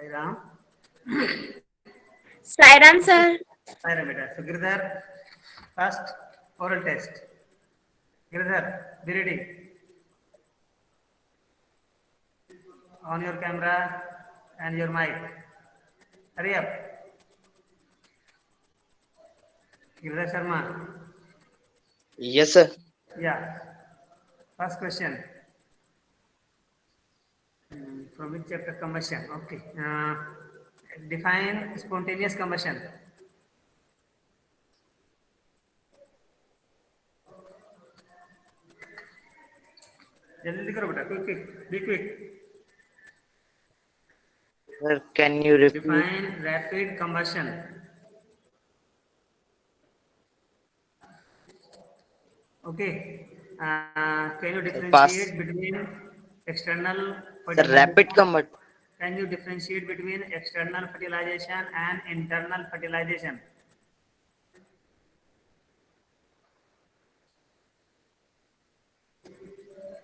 Ram. Sairam sir. Sairam बेटा। So Girdhar, first oral test. Girdhar, be ready. On your camera and your mic. Hurry up. Girdhar Sharma. Yes, sir. Yeah. First question. From which chapter? Combustion. Okay. Define spontaneous combustion. जल्दी करो बेटा, quick, quick, be quick. Sir, can you repeat? Define rapid combustion. Okay. Can you Pass. differentiate between external Sir, rapid fertilization? convert. Can you differentiate between external fertilization and internal fertilization?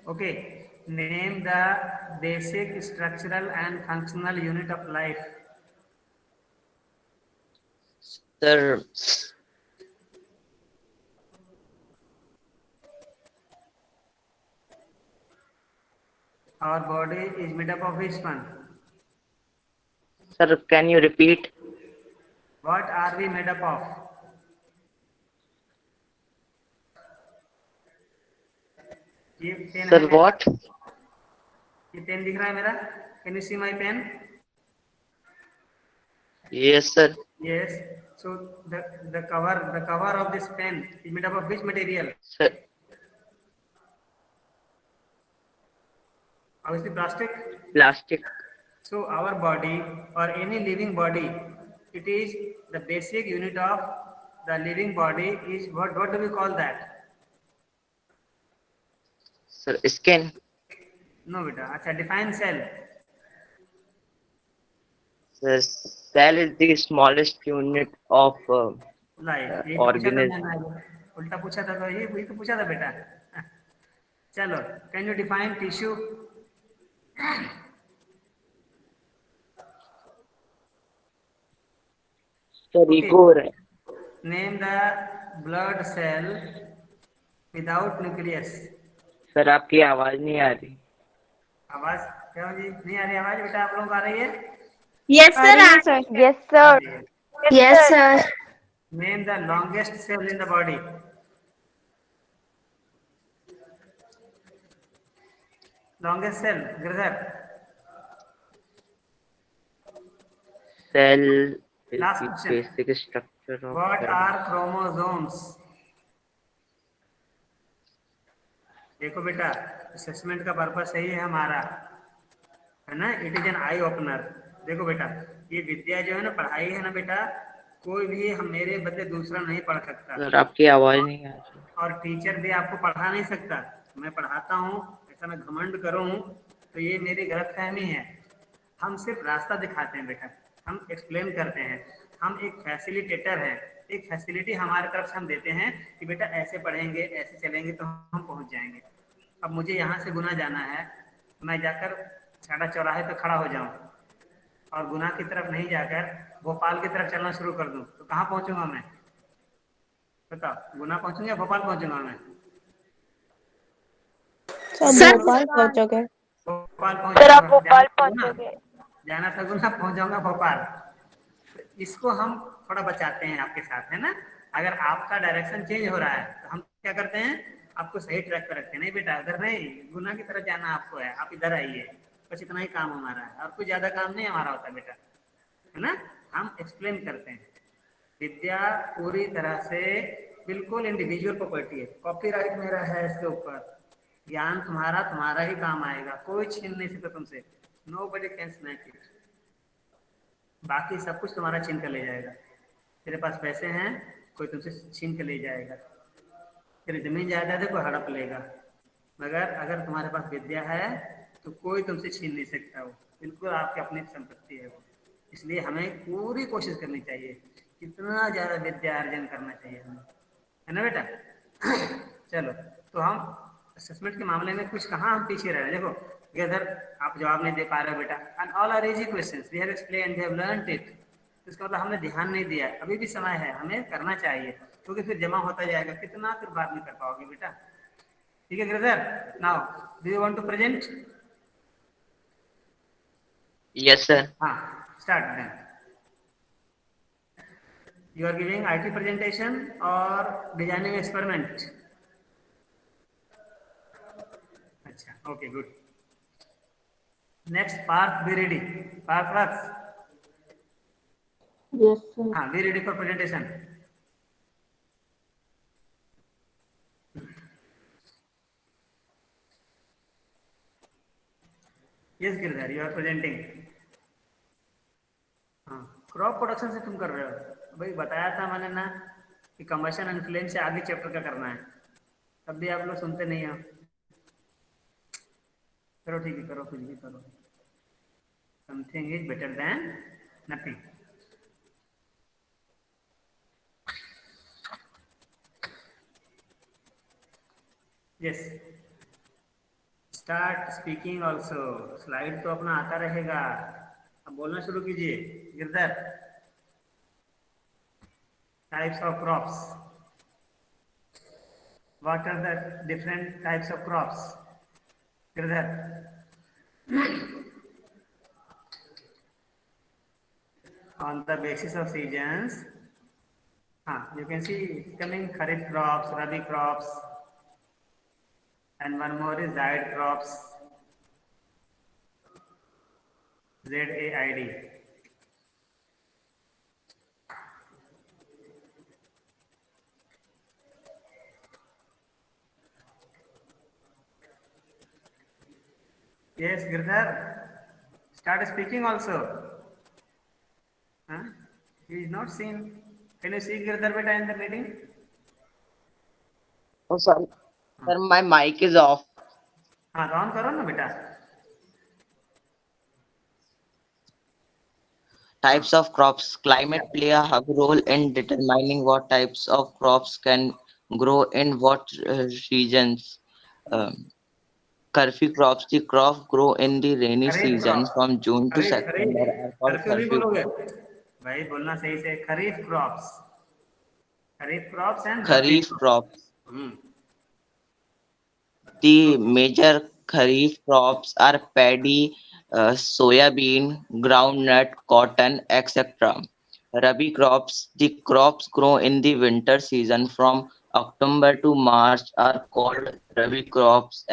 Okay. Name the basic structural and functional unit of life. Sir, Our body is made up of which one? sir, can you repeat? What are we made up of? ये pen है Sir, मेरा। what? ये pen दिख रहा है मेरा? Can you see my pen? Yes, sir. Yes. So the cover of this pen is made up of which material? Sir, Obviously plastic. plastic. So our body or any living body, it is the basic unit of the living body is what do we call that? Sir, skin. No beta. अच्छा, define cell. Sir, cell is the smallest unit of life यही तो पूछा था organism. मैंने आज। उल्टा पूछा था तो यही तो पूछा था बेटा। चलो, can you define tissue? Sir, okay. ego हो रहा है. Name the blood cell without nucleus. Sir, आपकी आवाज नहीं आ रही. आवाज क्या जी नहीं आ रही? आवाज बेटा आप लोगों को आ रही है? यस आ सर। रही है सर। Yes, आ sir. रही है। Yes sir. Name the longest cell in the body. Longest cell Girdhar. Cell is last the question. basic structure of what cell. Are chromosomes? देखो बेटा, असेसमेंट का पर्पस सही है हमारा, है ना? It is an eye opener. देखो बेटा, ये विद्या जो है ना, पढ़ाई है ना बेटा, कोई भी हम मेरे बदले दूसरा नहीं पढ़ सकता। सर, आपकी आवाज नहीं आ रही. और टीचर भी आपको पढ़ा नहीं सकता। मैं पढ़ाता हूँ, ऐसा मैं घमंड करूँ तो ये मेरी गलतफहमी है। हम सिर्फ रास्ता दिखाते हैं बेटा, हम एक्सप्लेन करते हैं, हम एक फैसिलिटेटर हैं। एक फैसिलिटी हमारे तरफ से हम देते हैं कि बेटा ऐसे पढ़ेंगे, ऐसे चलेंगे तो हम पहुँच जाएंगे। अब मुझे यहाँ से गुना जाना है, मैं जाकर छाड़ा चौराहे पे खड़ा हो जाऊँ और गुना की तरफ नहीं जाकर भोपाल की तरफ चलना शुरू कर दूँ तो कहाँ पहुँचूंगा मैं? बताओ, गुना पहुँचूंगा या भोपाल पहुँचूंगा मैं? सर सर भोपाल पहुंचोगे। भोपाल पहुँच सर, आप जाऊंगा। भोपाल पहुंचोगे। जाना था गुना, पहुँच जाऊंगा भोपाल। इसको हम थोड़ा बचाते हैं आपके साथ, है ना? अगर आपका डायरेक्शन चेंज हो रहा है तो हम क्या करते हैं, आपको सही ट्रैक पर रखते हैं। नहीं बेटा उधर नहीं, गुना की तरफ जाना आपको है, आप इधर आइए। बस इतना ही काम हमारा है, और कुछ ज्यादा काम नहीं हमारा होता बेटा, है ना? हम एक्सप्लेन करते हैं। विद्या पूरी तरह से बिल्कुल इंडिविजुअल प्रॉपर्टी है, कॉपीराइट मेरा है इसके ऊपर। ज्ञान तुम्हारा तुम्हारा ही काम आएगा, कोई छीन नहीं सकता तुमसे। Nobody can snatch it. बाकी सब कुछ तुम्हारा छीन कर ले जाएगा। तेरे पास पैसे हैं, कोई तुमसे छीन के ले जाएगा। तेरी जमीन जायदाद है, कोई हड़प लेगा। मगर अगर तुम्हारे पास विद्या है तो कोई तुमसे छीन नहीं सकता। वो बिल्कुल आपकी अपनी संपत्ति है वो। इसलिए हमें पूरी कोशिश करनी चाहिए, कितना ज्यादा विद्या अर्जन करना चाहिए हमें, है ना बेटा? चलो, तो हम असेसमेंट के मामले में कुछ कहाँ हम पीछे रह रहे हैं। देखो इधर आप जवाब नहीं दे पा रहे हो बेटा, and all are easy questions we have explained we have learned it. इसका मतलब हमने ध्यान नहीं दिया, अभी भी समय है, हमें करना चाहिए, क्योंकि फिर जमा होता जाएगा, कितना फिर बाद में कर पाओगे बेटा। ठीक है Girdhar, now do you want to present? Yes, sir. हाँ, start then. You are giving IT presentation or designing experiment? अच्छा, okay, good. Next, Parth, be ready. Parth, Yes, sir. हाँ, be ready for presentation. Yes, Girdhar, you are presenting. हाँ, crop production से तुम कर रहे हो भाई, बताया था मैंने ना कि कंबशन एंड फ्लेम से आगे चैप्टर का करना है, तब भी आप लोग सुनते नहीं हो। करो, ठीक है, करो, कुछ भी करो। Something is better than nothing. Yes, start speaking also. Slide तो अपना आता रहेगा, अब बोलना शुरू कीजिए Girdhar. Types of crops, what are the different types of crops Girdhar? On the basis of seasons, you can see coming kharif crops, rabi crops, and one more is zaid crops, ZAID. Yes, Girdhar, start speaking also. Huh? He is not seen. Can you see Girdhar beta in the meeting? Oh, sorry. Sir, my mic is off. हाँ, तो on करो ना बेटा। Types of crops. Climate play a hug role in determining what types of crops can grow in what regions. Um, Kharif crops, the crops grow in the rainy kharif season crops, from June to kharif September kharif are called curfew नहीं Kharif बोलोगे crops. भाई, बोलना सही से, kharif crops, kharif crops and rabi Kharif crops. crops. The major Kharif crops are paddy, soyabean, groundnut, cotton, etc. Rabi crops, the crops grow in the winter season from October to March are called Rabi crops.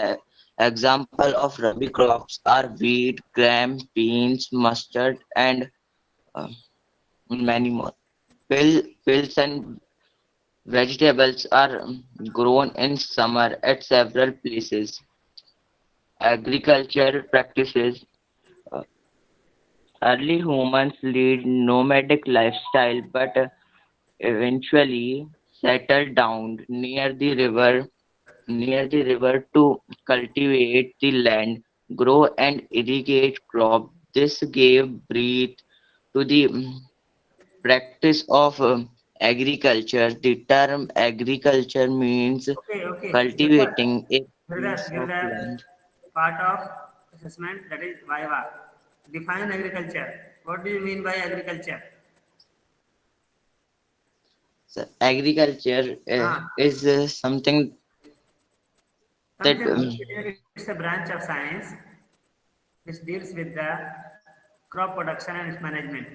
Example of Rabi crops are wheat, gram, beans, mustard, and uh, many more. Pils and vegetables are grown in summer at several places. Agricultural practices. uh, Early humans lead nomadic lifestyle but eventually settled down near the river to cultivate the land, grow and irrigate crop. This gave breath to the practice of agriculture. The term agriculture means Okay, okay. cultivating a piece of Girdhar, land. part of assessment, that is Viva. Define agriculture. What do you mean by agriculture? So agriculture हाँ, is something that something, it's a branch of science which deals with the crop production and its management.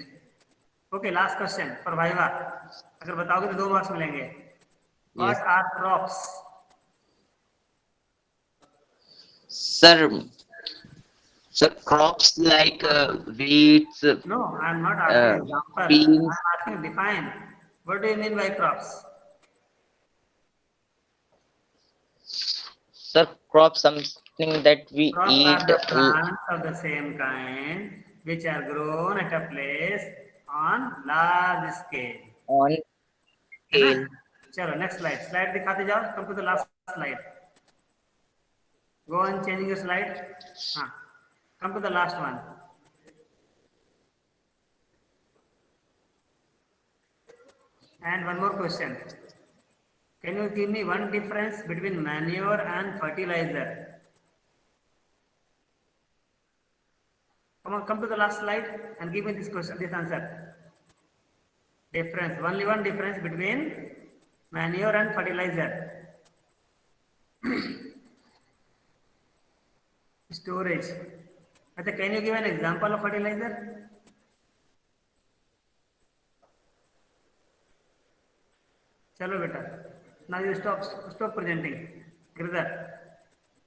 Okay, last question for Viva. अगर बताओगे तो 2 marks मिलेंगे। yes, What are crops? sir. So crops like wheat, No, I am not asking example. I am beans, asking define. What do you mean by crops? sir, crops something that we Crops are eat the plants of the same kind which are grown at a place on large scale. on है ना? scale. चलो next slide, slide दिखाते जाओ, come to the last slide, go on changing your slide. हाँ, come to the last one. And one more question, Can you give me one difference between manure and fertilizer? Come on, come to the last slide and give me this question, this answer. Difference, only one difference between manure and fertilizer. Storage. अच्छा, can you give an example of fertilizer? चलो बेटा. Now you stop presenting. Girdhar.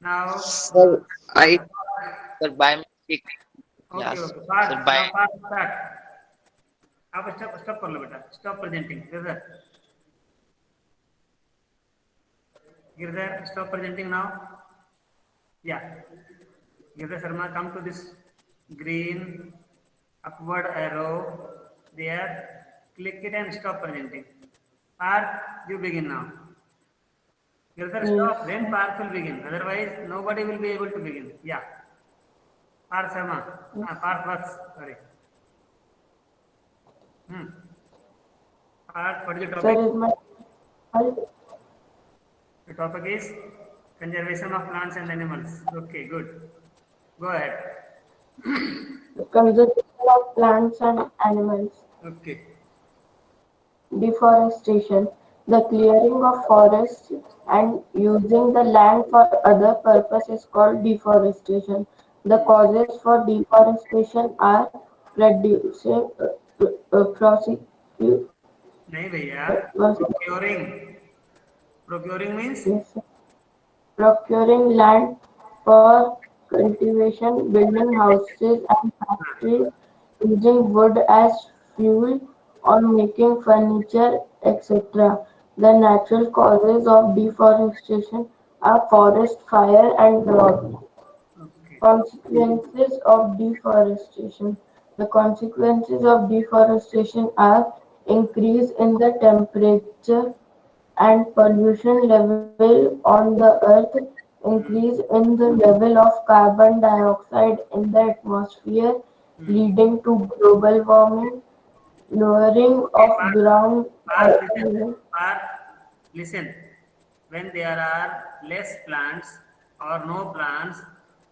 Now, Sir, I sir by mistake. okay, Yes, okay. sir by Now part start. आप stop कर लो बेटा. Stop presenting. Girdhar. Girdhar, stop presenting now. Yeah. Girdhar Sharma, come to this green upward arrow. There. Click it and stop presenting. Parth, you begin now. Girdhar, Yes, stop. Then Parth will begin. Otherwise, nobody will be able to begin. Yeah. Parth Sharma. Parth Vats. Sorry. Hmm. Parth, what is the sir, topic? is my The topic is conservation of plants and animals. Okay, good. Go ahead. conservation of plants and animals, Okay. deforestation, the clearing of forests and using the land for other purpose is called deforestation. The causes for deforestation are reducing, prosecute, नहीं भैया. Procuring. Procuring means yes, procuring land for cultivation, building houses and factories, using wood as fuel, or making furniture, etc. The natural causes of deforestation are forest fire and drought. okay. Consequences of deforestation. The consequences of deforestation are increase in the temperature and pollution level on the earth, increase in the level of carbon dioxide in the atmosphere, leading to global warming, lowering Okay, of ground Parth, water listen. level. Parth, listen. When there are less plants or no plants,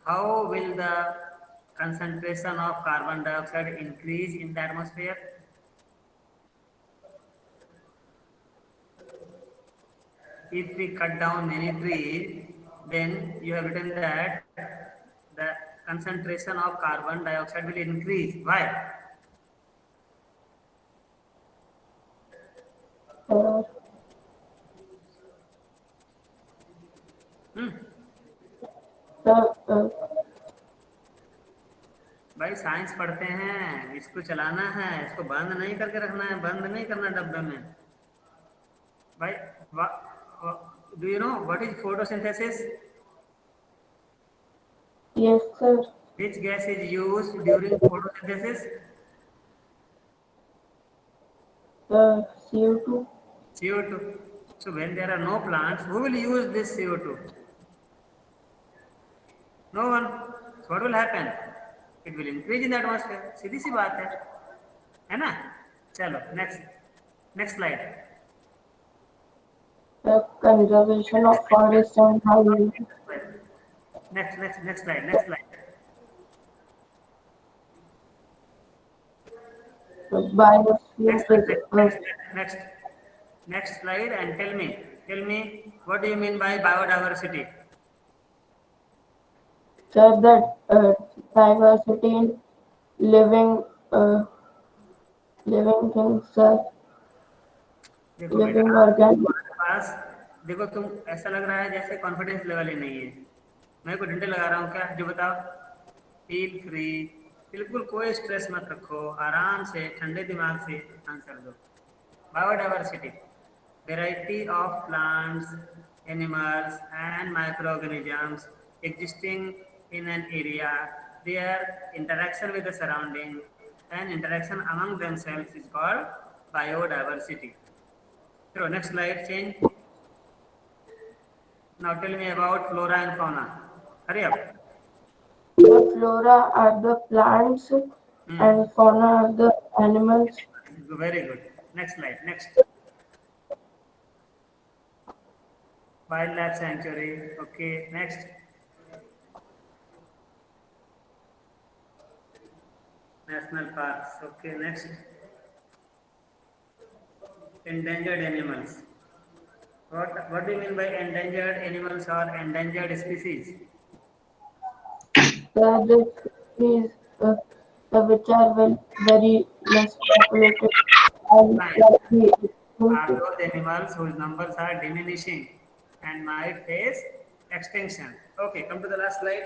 how will the concentration of carbon dioxide increase in the atmosphere? If we cut down many trees, then you have written that the concentration of carbon dioxide will increase. Why? Uh, Hmm? the, भाई science पढ़ते हैं, इसको चलाना है, इसको बंद नहीं करके रखना है, बंद नहीं करना डब्बे में. भाई, do you know what is photosynthesis? yes, sir. Which gas is used during photosynthesis? CO2. CO2. So when there are no plants, who will use this CO2? No one. So what will happen? It will increase in the atmosphere. सीधी सी बात है ना? चलो next slide. The conservation of forests and highways. Next slide. The biosphere Next slide. preserve. Next slide and tell me what do you mean by biodiversity? So that diversity in living uh, living things, देखो बेटा, living organisms. तुम्हारे पास, देखो तुम ऐसा लग रहा है जैसे कॉन्फिडेंस लेवल ही नहीं है. मैं कोई डंडे लगा रहा हूँ क्या? जो बताओ. Feel free. बिल्कुल कोई स्ट्रेस मत रखो, आराम से ठंडे दिमाग से आंसर दो. Biodiversity, variety of plants, animals, and microorganisms existing in an area. Their interaction with the surrounding and interaction among themselves is called biodiversity. So next slide, change. Now tell me about flora and fauna. Hurry up. The flora are the plants Hmm. and fauna are the animals. Very good. Next slide. Next. wildlife sanctuary. Okay, next. National parks. Okay, next. Endangered animals. What do you mean by endangered animals or endangered species? The species which are very less populated and Fine. likely Are extinct. those animals whose numbers are diminishing and might face extinction. Okay, come to the last slide.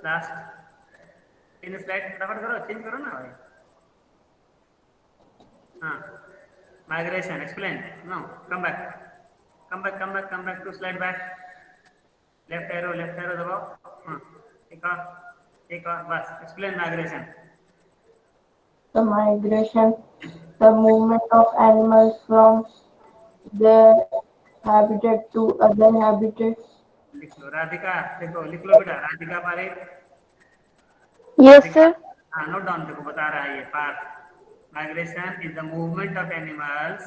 Last in slide फटाफट करो, change करो ना भाई. हाँ, migration. Explain. No, come back. Come back to slide back. Left arrow दबाओ. हाँ, एक और बस. Explain migration. The migration, the movement of animals from their habitat to other habitats. लिख लो राधिका. देखो लिख लो बेटा. राधिका पारेख. Yes, राधिका. sir. हाँ, नोट डाउन. देखो बता रहा है ये part. Migration is the movement of animals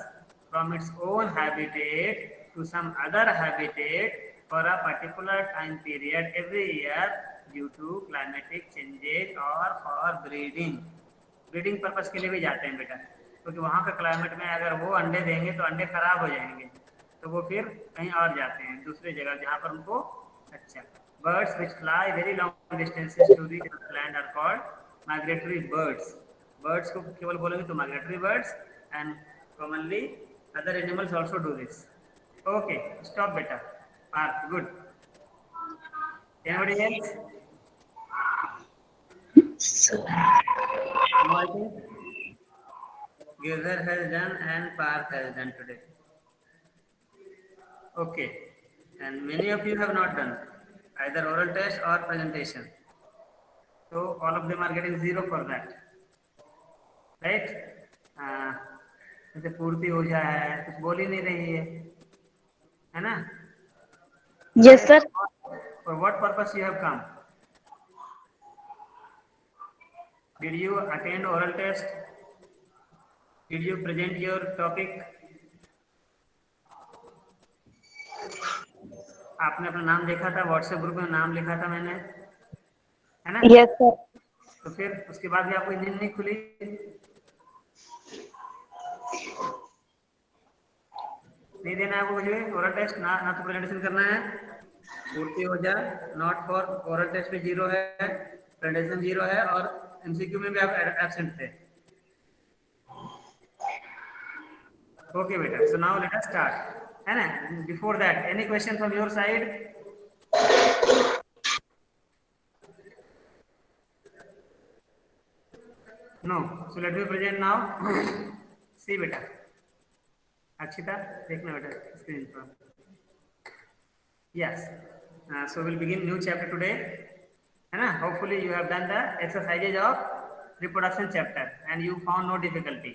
from its own habitat to some other habitat for a particular time period every year due to climatic changes or for breeding. Breeding purpose के लिए भी जाते हैं बेटा, क्योंकि वहाँ का climate में अगर वो अंडे देंगे तो अंडे खराब हो जाएंगे, तो वो फिर कहीं और जाते हैं दूसरी जगह जहाँ पर उनको अच्छा. Birds which fly very long distances to reach land are called migratory birds. Birds को केवल बोलोगे तो migratory birds, and commonly other animals also do this. Okay, stop beta. Good. Anybody else? No, I think Girdhar has done and Parth has done today. Okay, and many of you have not done either oral test or presentation. So all of them are getting 0 for that, right? जैसे पूर्ति हो जाए, कुछ बोल ही नहीं रही है ना? Yes, sir. For what purpose you have come? Did you attend oral test? Did you present your topic? आपने अपना नाम देखा था, व्हाट्सएप ग्रुप में नाम लिखा था मैंने, है ना? Yes, sir. तो फिर उसके बाद भी आपको इंजन नहीं खुली. नहीं देना है आपको कुछ भी ओरल टेस्ट ना तो प्रेजेंटेशन करना है. पूर्ति हो जाए, नॉट फॉर ओरल टेस्ट में 0 है, प्रेजेंटेशन 0 है, और एमसीक्यू में भी आप एब्सेंट थे. ओके बेटा, so now let us start, है ना? Before that any question from your side? No, so let me present now. See बेटा, अक्षिता देखना बेटा स्क्रीन पर. Yes. So we'll begin new chapter today. है ना? Hopefully you have done the exercises of reproduction chapter and you found no difficulty,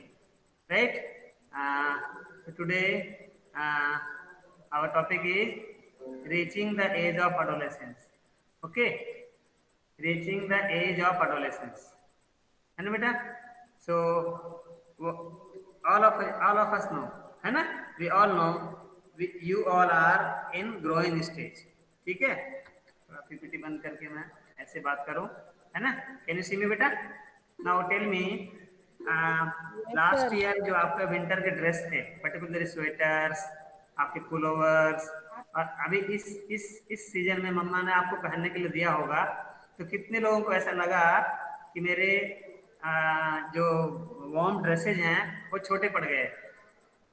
right? So today our topic is reaching the age of adolescence. Okay, reaching the age of adolescence. है ना बेटा? So all of us know, है ना? We all know, you all are in growing stage. ठीक है? थोड़ा PPT बंद करके मैं ऐसे बात करूं, है ना? कैन यू सी मी बेटा? Now tell me, last year जो आपका विंटर के ड्रेस थे, पर्टिकुलरली स्वेटर्स, आपके पुलोवर्स, और अभी इस सीजन में मम्मा ने आपको पहनने के लिए दिया होगा, तो कितने लोगों को ऐसा लगा कि मेरे जो वार्म ड्रेसेज हैं वो छोटे पड़ गए?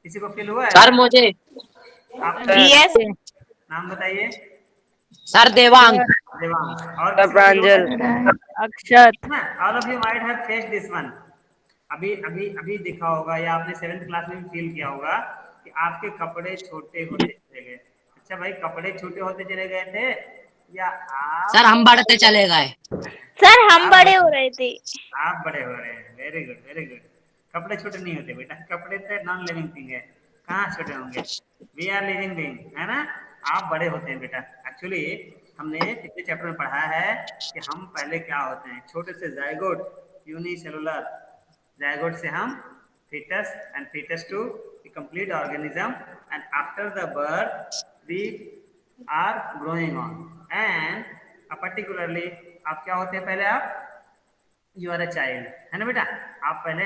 किसी को फील हुआ है? सर मुझे आप Yes. नाम बताइए. सर देवांग देवांग. और किसी को feel हुआ है? Akshat. ना, all of you might have faced this one. अभी देखा होगा या आपने 7th क्लास में भी फील किया होगा कि आपके कपड़े छोटे होते चले गए. अच्छा भाई, कपड़े छोटे होते चले गए थे या आप? सर हम बढ़ते चले गए. सर हम बड़े हो रहे थे. आप बड़े हो रहे हैं. Very good, very good. कपड़े छोटे नहीं होते बेटा, कपड़े तो नॉन लिविंग थिंग है, कहाँ छोटे होंगे? वी आर लिविंग थिंग, है ना? आप बड़े होते हैं बेटा. एक्चुअली हमने पिछले चैप्टर में पढ़ा है कि हम पहले क्या होते हैं, छोटे से जायगोट यूनिसेलुलर. जायगोट से हम fetus and fetus to the complete organism, and after the birth we are growing on, and particularly आप क्या होते हैं पहले आप यू आर अ चाइल्ड, है ना बेटा, आप पहले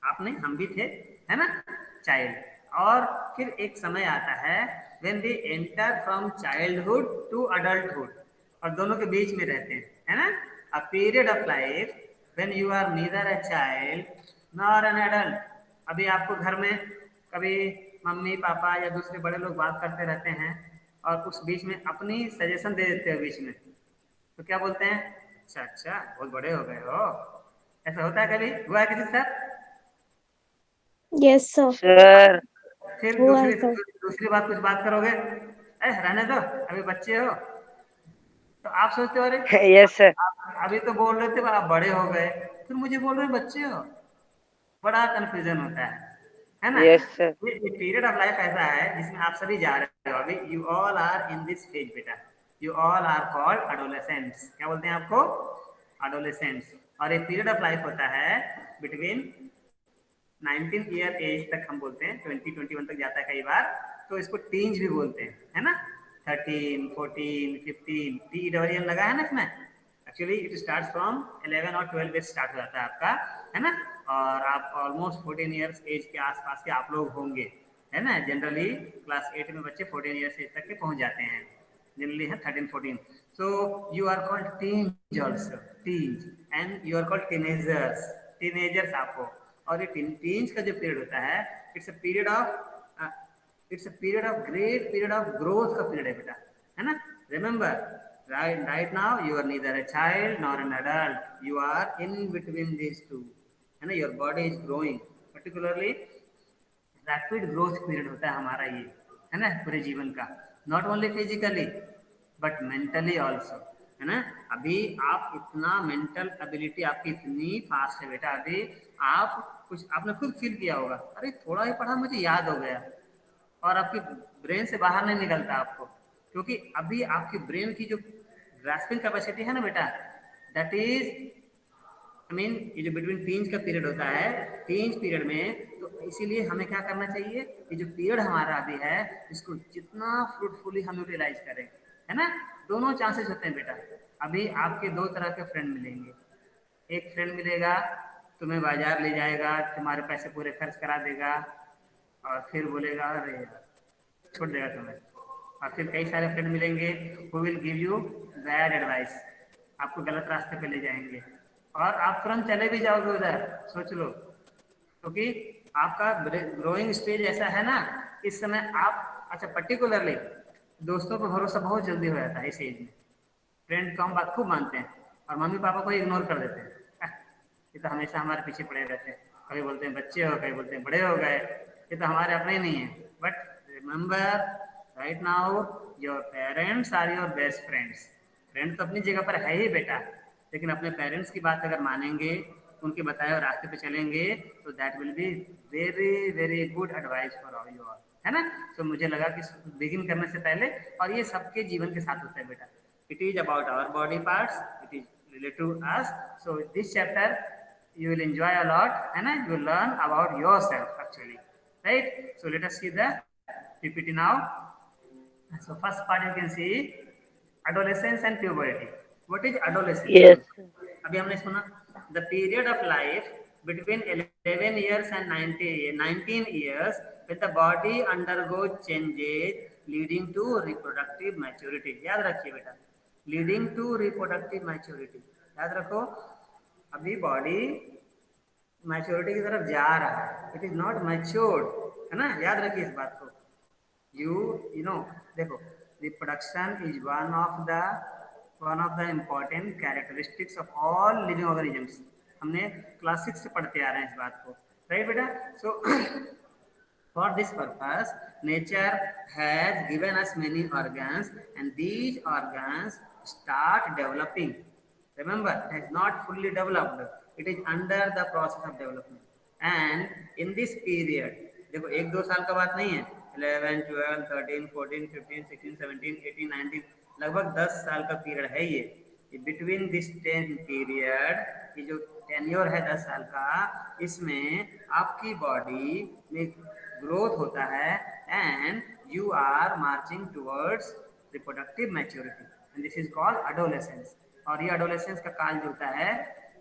आप नहीं हम भी थे, है ना, चाइल्ड, और फिर एक समय आता है when we enter from childhood to adulthood, और दोनों के बीच में रहते हैं, है ना, a period of life when you are neither a child nor an adult. अभी आपको घर में कभी मम्मी पापा या दूसरे बड़े लोग बात करते रहते हैं और उस बीच में अपनी सजेशन दे देते हो बीच में, तो क्या बोलते हैं, अच्छा अच्छा बहुत बड़े हो गए हो, ऐसा होता है, कभी हुआ है किसी के साथ? Yes, sir. सर फिर हुआ है दूसरी सर। दूसरी बात कुछ बात करोगे, रहने दो अभी बच्चे हो, तो आप सोचते हो अरे यस सर। अभी तो बोल रहे थे आप बड़े हो गए, फिर मुझे बोल रहे बच्चे हो, बड़ा कंफ्यूजन होता है ना। Yes sir. ये पीरियड ऑफ लाइफ ऐसा है जिसमें आप सभी जा रहे हो, अभी you all are in this phase बेटा, you all are called adolescents, क्या बोलते हैं आपको, एडोलेसेंट्स, और ये पीरियड ऑफ लाइफ होता है बिटवीन 19 ईयर एज तक, हम बोलते हैं 20-21 तक जाता है कई बार, तो इसको टीन्स भी बोलते हैं, है ना, 13, 14, 15, टी डबल एन लगा है ना इसमें, एक्चुअली इट स्टार्ट फ्रॉम 11 और 12 एज स्टार्ट हो जाता है आपका, है ना, और आप ऑलमोस्ट 14 ईयर्स एज के आसपास के आप लोग होंगे, है ना, जनरली क्लास 8 में बच्चे 14 ईयर्स एज तक के पहुंच जाते हैं, जनरली है 13-14, so you are called teens also, teens, and you are called teenagers आपको, और ये टीन्स का जो पीरियड होता है it's a period of great period of growth का पीरियड है बेटा, है ना, remember right now you are neither a child nor an adult, you are in between these two, है ना, your body is growing, particularly rapid growth period होता है हमारा ये, है ना, पूरे जीवन का, not only physically but mentally also, है ना, अभी आप इतना मेंटल एबिलिटी आपकी इतनी फास्ट है बेटा, अभी आप कुछ आपने खुद फील किया होगा, अरे थोड़ा ही पढ़ा मुझे याद हो गया, और आपकी ब्रेन से बाहर नहीं निकलता आपको, क्योंकि अभी आपकी ब्रेन की जो ग्रास्पिंग कैपेसिटी है ना बेटा, दैट इज ये जो बिटवीन टीन्स का पीरियड होता है, टीन्स पीरियड में, तो इसीलिए हमें क्या करना चाहिए, ये जो पीरियड हमारा अभी है इसको जितना फ्रूटफुली हम यूटिलाइज करें, है ना, दोनों चांसेस होते हैं बेटा, अभी आपके दो तरह के फ्रेंड मिलेंगे, एक फ्रेंड मिलेगा तुम्हें बाजार ले जाएगा, तुम्हारे पैसे पूरे खर्च करा देगा, और फिर बोलेगा अरे यार छोड़ देगा तुम्हें, और फिर कई सारे फ्रेंड मिलेंगे who will give you bad advice, आपको गलत रास्ते पे ले जाएंगे, और आप तुरंत चले भी जाओगे उधर, सोच लो, क्योंकि आपका ग्रोइंग स्टेज ऐसा है ना, इस समय आप, अच्छा पर्टिकुलरली दोस्तों पर भरोसा बहुत जल्दी हो जाता है इस एज में, फ्रेंड को हम बात खूब मानते हैं और मम्मी पापा को इग्नोर कर देते हैं, ये तो हमेशा हमारे पीछे पड़े रहते हैं, कभी बोलते हैं बच्चे हो, कभी बोलते हैं बड़े हो गए, ये तो हमारे अपने नहीं है, but remember right now your parents are your best friends, friend तो अपनी जगह पर है ही बेटा, लेकिन अपने पेरेंट्स की बात अगर मानेंगे, उनके बताए हुए रास्ते पे चलेंगे, तो that will be very very good advice for all you all, है ना, तो मुझे लगा कि बिगिन करने से पहले, और ये सबके जीवन के साथ होता है बेटा, it is about our body parts, it is related to us, so this chapter you will enjoy a lot, and you will learn about yourself actually, right, so let us see the PPT now. So first part you can see adolescence and puberty. What is adolescence? Yes अभी हमने सुना the period of life between 11 years and 19 years when the body undergoes changes leading to reproductive maturity, याद रखिए बेटा, leading to reproductive maturity, याद रखो, अभी body maturity की तरफ जा रहा है, इट इज नॉट मैच्योर्ड, है ना, याद रखिए इस बात को, यू नो देखो, reproduction is one of the important characteristics of all living organisms, हमने क्लास 6 से पढ़ते आ रहे हैं इस बात को, राइट बेटा, सो for this purpose, nature has given us many organs, and these organs start developing. Remember, it has not fully developed. It is under the process of development. And in this period, देखो एक दो साल का बात नहीं है, 11, 12, 13, 14, 15, 16, 17, 18, 19, लगभग 10 साल का पीरियड है ये, बिटवीन दिस 10 पीरियड, ये जो टेन्योर है 10 साल का, इसमें आपकी बॉडी में ग्रोथ होता है and you are marching towards reproductive maturity and this is called adolescence. और ये एडोलेसेंस का काल जो होता है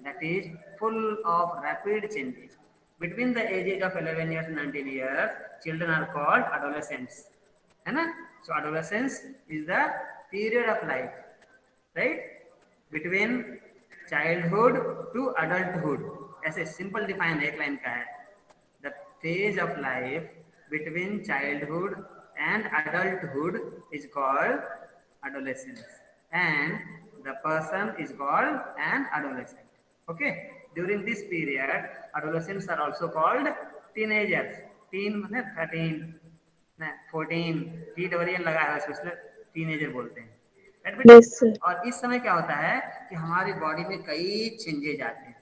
that is full of rapid changes. Between the ages of 11 years and 19 years, children are called adolescents, है ना? So adolescence is the period of life, right? Between childhood to adulthood, ऐसे सिंपल डिफाइन एक line का है। The phase of life between childhood and adulthood is called adolescence, and the person is called an adolescent. Okay, during this period adolescents are also called teenagers. teen मतलब 13 14 T double लगा है उसमें teenager बोलते हैं। Yes, sir. और इस समय क्या होता है कि हमारी बॉडी में कई चेंजेज आते हैं।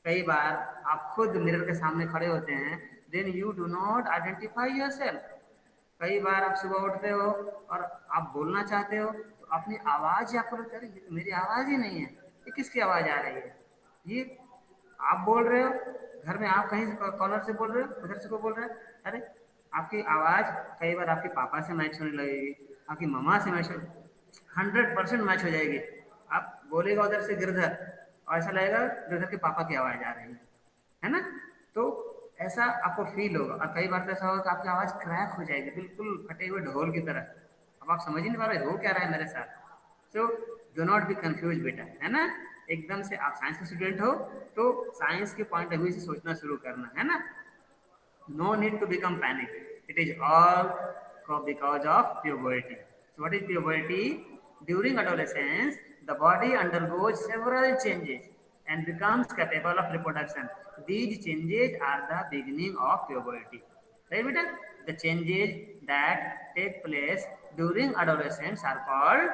कई बार आप खुद मिरर के सामने खड़े होते हैं, then you do not identify yourself. कई बार आप सुबह उठते हो और आप बोलना चाहते हो तो अपनी आवाज आपको लगता है ये तो मेरी आवाज ही नहीं है, ये किसकी आवाज आ रही है? ये आप बोल रहे हो घर में, आप कहीं कॉर्नर से बोल रहे हो, उधर से को बोल रहे हो, अरे आपकी आवाज कई बार आपके पापा से मैच होने लगेगी, आपकी मम्मा से मैच 100% मैच हो जाएगी। आप बोलेगा उधर से गिरधर और ऐसा लगेगा गिरधर के पापा की आवाज आ रही है ना? तो ऐसा आपको फील होगा। और कई बार तो ऐसा होगा कि आपकी आवाज क्रैक हो जाएगी बिल्कुल फटे हुए ढोल की तरह। अब आप समझ ही नहीं पा रहे हो क्या रहा है मेरे साथ। तो डो नॉट बी कंफ्यूज बेटा, है ना? एकदम से आप साइंस के स्टूडेंट हो तो साइंस के पॉइंट ऑफ व्यू से सोचना शुरू करना, है ना? No need to become panic. It is all because of puberty. So what is puberty? During adolescence, the body undergoes several changes and becomes capable of reproduction. These changes are the beginning of puberty. Right, beta? The changes that take place during adolescence are called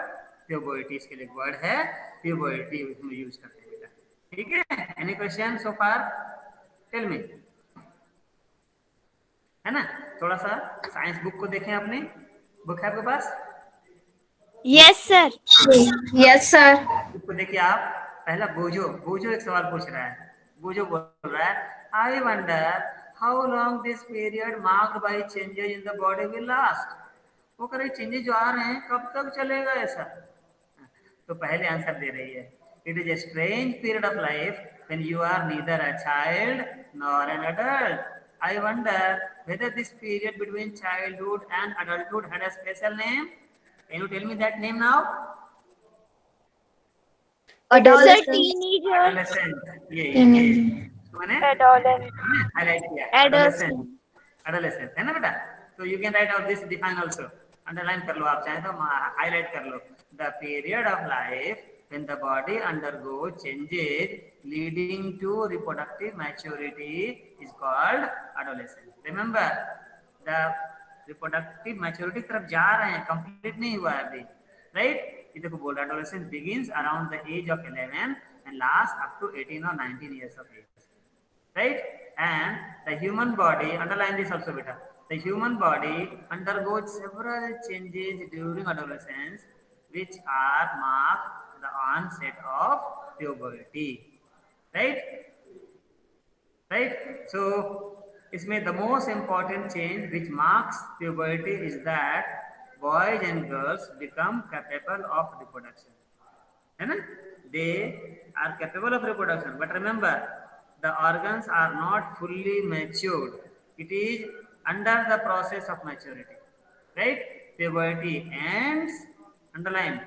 puberty. इसके लिए word है puberty, उसमें use करते हैं बेटा। ठीक है? Any question so far? Tell me. है ना? थोड़ा सा साइंस बुक को देखें अपनी। बुक है आपके पास? Yes, sir. Yes, sir. Book को देखिए आप। पहला बोझो एक सवाल पूछ रहा है। बोझो बोल रहा है, I wonder how long this period marked by changes in the body will last. वो कह रहे चेंजेस जो आ रहे हैं कब तक चलेगा ऐसा? तो पहले आंसर दे रही है, it is a strange period of life when you are neither a child nor an adult. I wonder whether this period between childhood and adulthood had a special name. Can you tell me that name now? Sir, teenager. Adolescent. ये मैंने Adolescent. Highlight किया। Adolescent. Adolescent है ना बेटा? तो you can write out this define also. Underline कर लो, आप चाहें तो हाईलाइट कर लो। The period of life when the body undergoes changes leading to reproductive maturity is called adolescence. Remember, the reproductive maturity की तरफ जा रहे हैं, कंप्लीट नहीं हुआ है अभी, राइट? ये देखो बोल रहा है adolescence begins around the age of 11 and lasts up to 18 or 19 years of age. Right? And the human body, underline this also beta, the human body undergoes several changes during adolescence which are marked the onset of puberty. Right? So इसमें the most important change which marks puberty is that boys and girls become capable of reproduction. है ना? They are capable of reproduction, but remember the organs are not fully matured. It is under the process of maturity, right? Puberty ends, underline,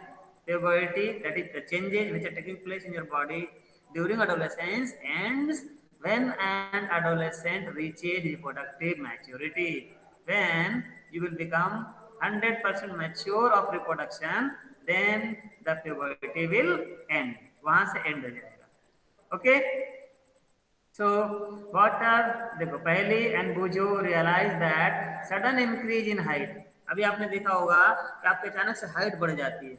puberty, that is the changes which are taking place in your body during adolescence, ends when an adolescent reaches reproductive maturity. When you will become 100% mature of reproduction, then the puberty will end. वहां से end हो जाएगा। Okay? So what are, देखो पहली and Bujo realize that sudden increase in height. अभी आपने देखा होगा कि आपके अचानक से हाइट बढ़ जाती है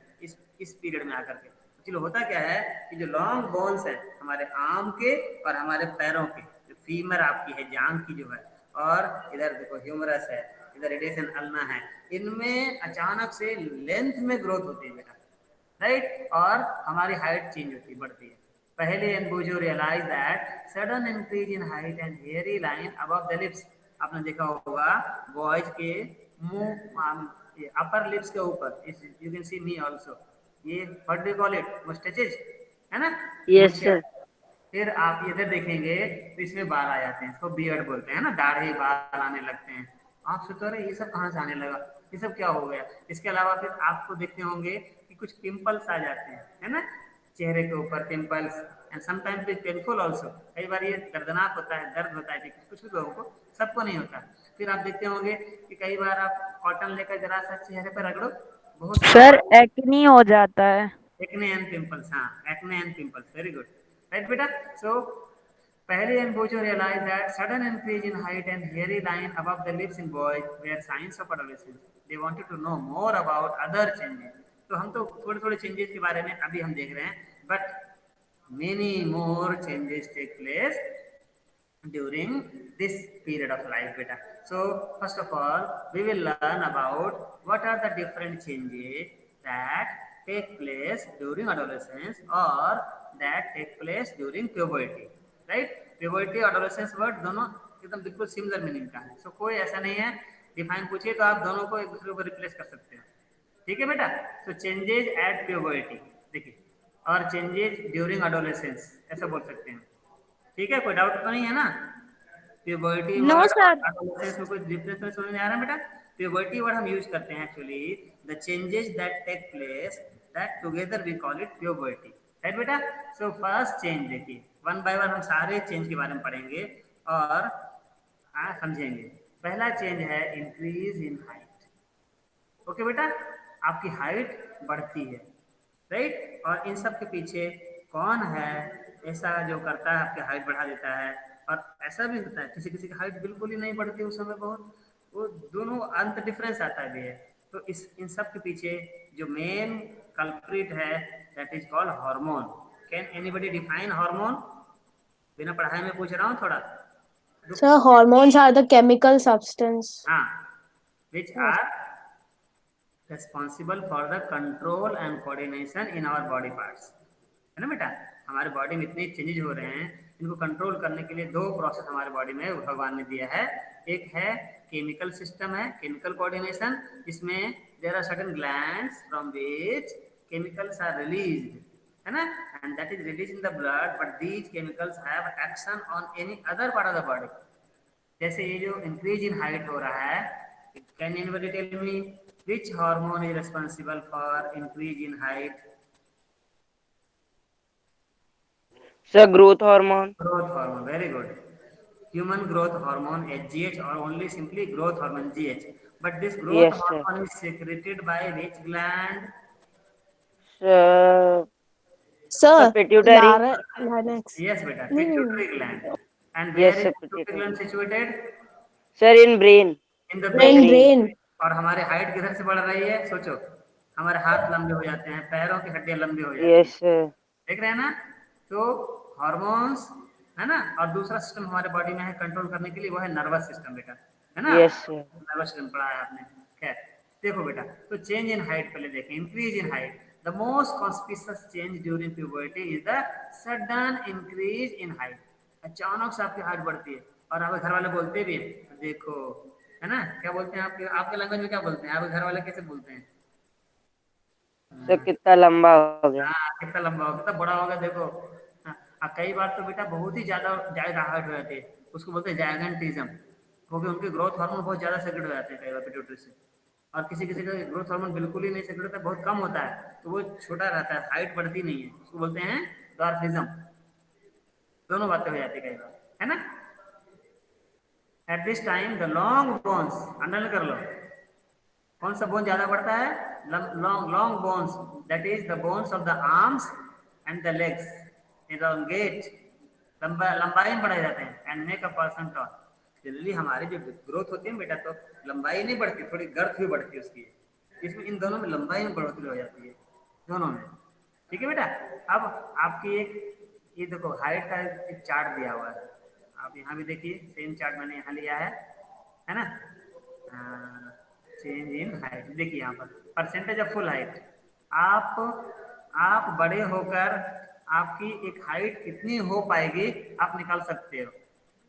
इस पीरियड में आकर के। चलो होता क्या है कि जो लॉन्ग बोन्स है हमारे आर्म के और हमारे पैरों के, जो फीमर आपकी है जांघ की जो है, और इधर देखो ह्यूमरस है, इधर रेडिएशन अल्ना है, इनमें अचानक से लेंथ में ग्रोथ होती है बेटा। राइट, और हमारी हाइट चेंज होती है, बढ़ती है। पहले एनबोजो realise that sudden increase in height and hairy line above the lips. आपने देखा होगा बॉयज के मुंह अपर लिप्स के ऊपर, you can see me also, ये what do call it, moustaches, है ना, Yes, मुस्टैच। sir. फिर आप इधर देखेंगे तो इसमें बाल आ जाते हैं, इसको बियर्ड बोलते हैं ना, दाढ़ी बाल आने लगते हैं। आप सोचो रहे ये सब कहाँ से आने लगा, ये सब क्या हो गया। इसके अलावा फिर आपको देखते होंगे कि कुछ पिंपल्स आ जाते हैं, है ना, चेहरे के ऊपर pimples, and sometimes it painful also, कई बार ये दर्दनाक होता है, दर्द होता है, लेकिन कुछ लोगों को, सबको नहीं होता। फिर आप देखते होंगे कि कई बार आप कॉटन लेकर जरा सा चेहरे पर रगड़ो, बहुत सारा सर एक्नी हो जाता है. एक्ने एंड पिंपल्स, हाँ, acne and pimples, very good, right बेटा। सो Paheli and Bojo realized that sudden increase in height and hairy line above the lips in boys were signs of adolescence. They wanted to know more about other changes. तो हम तो थोड़े थोड़े changes के बारे में अभी हम देख रहे हैं, but many more changes take place during this period of life, beta. So first of all we will learn about what are the different changes that take place during adolescence or that take place during puberty, right? Puberty adolescence word दोनों एकदम बिल्कुल similar meaning का है, so कोई ऐसा नहीं है, define पूछिए तो आप दोनों को एक दूसरे को रिप्लेस कर सकते हो, ठीक है बेटा। तो चेंजेज एट प्यूबर्टी देखिए, और चेंजेज ड्यूरिंग एडोलेसेंस ऐसा बोल सकते हैं, ठीक है, कोई डाउट तो नहीं है ना। प्यूबर्टी No, वर्ड और sir. एडोलेसेंस में कोई डिफरेंस तो समझ में आ रहा है बेटा। प्यूबर्टी वर्ड हम यूज करते हैं actually the changes that take place, that together we call it puberty, right बेटा। सो फर्स्ट चेंज देखिए, वन बाय वन हम सारे चेंज के बारे में पढ़ेंगे और समझेंगे। पहला चेंज है इंक्रीज इन हाइट, ओके बेटा, आपकी हाइट बढ़ती है, राइट, और इन सब के पीछे कौन है ऐसा जो करता है आपकी हाइट बढ़ा देता है। और ऐसा भी होता है किसी किसी की हाइट बिल्कुल ही नहीं बढ़ती उस समय, बहुत वो दोनों अंत डिफरेंस आता भी है। तो इस इन सब के पीछे जो मेन कल्प्रिट है that is called hormone. Can anybody define hormone, बिना पढ़ाई में पूछ रहा हूँ थोड़ा। Sir, hormones are the chemical substance. हाँ, which are responsible for the control and coordination in our body parts, है ना बेटा। हमारे बॉडी में इतने चेंजेज हो रहे हैं, इनको कंट्रोल करने के लिए दो प्रोसेस हमारे बॉडी में भगवान ने दिया है। एक है केमिकल सिस्टम है, केमिकल कोऑर्डिनेशन, जिसमें there are certain glands from which chemicals are released, है ना, and that is release in the blood, but these chemicals have action on any other part of the body. जैसे ये जो increase in height हो रहा है, can anybody tell me which hormone is responsible for increase in height? Sir, growth hormone. Growth hormone, very good. Human growth hormone HGH, or only simply growth hormone GH. But this growth Yes, sir. hormone is secreted by which gland? Sir, Sir, pituitary. larynx. Yes beta, No, no, pituitary no. gland. And where Yes, is sir, pituitary gland pituitary. situated? Sir, in brain. In the Brain, brain. brain. और हमारे height किधर से बढ़ रही है सोचो, हमारे हाथ लंबे हो जाते हैं, पैरों की हड्डियां लंबी हो जाती Yes, हैं, sir. देख रहे हैं ना। तो हार्मोन्स है ना, और दूसरा सिस्टम हमारे बॉडी में है कंट्रोल करने के लिए, वो है नर्वस सिस्टम बेटा, है ना। Yes, sir. नर्वस सिस्टम पढ़ा है आपने, खैर देखो बेटा। तो चेंज इन हाइट पहले देखें, increase in height, the most conspicuous change during puberty is the sudden increase in height. अचानक से आपकी हाइट बढ़ती है, और आपके घर वाले बोलते भी हैं, देखो, है ना, क्या बोलते हैं आपके आपके लैंग्वेज में क्या बोलते हैं, आपके घर वाले कैसे बोलते हैं? Sir, कितना लंबा हो गया? हाँ, कितना लंबा हो, कितना बड़ा होगा देखो। हाँ, और कई बार तो बेटा बहुत ही ज्यादा हार्ट हो जाते हैं, उसको बोलते हैं जायगेंटिज्म, क्योंकि उनके ग्रोथ हार्मोन बहुत ज्यादा सेक्रेट हो जाते हैं कई बार पिट्यूटरी से। और किसी किसी का ग्रोथ हार्मोन बिल्कुल ही नहीं सेक्रेट होता, बहुत कम होता है, तो वो छोटा रहता है, हाइट बढ़ती नहीं है, उसको बोलते हैं डॉर्फिज्म। दोनों बातें हो जाती है कई बार, है ना। At this time the long bones, underline कर लो, कौन सा बोन ज्यादा बढ़ता है? Long bones, that is the bones of the arms and the legs elongate, लंबाई में बढ़ाए जाते हैं, and make a person tall. Generally हमारी जो ग्रोथ होती है बेटा, तो लंबाई नहीं बढ़ती, थोड़ी गर्थ भी बढ़ती है उसकी, इसमें इन दोनों में लंबाई में बढ़ोतरी हो जाती है, दोनों में, ठीक है बेटा। अब आपकी एक ये देखो हाइट का एक चार्ट दिया हुआ है, आप यहाँ भी देखिए, सेम चार्ट मैंने यहाँ लिया है ना। चेंज इन हाइट देखिए यहाँ पर, परसेंटेज ऑफ फुल हाइट, आप आप बड़े होकर आपकी एक हाइट कितनी हो पाएगी आप निकाल सकते हो।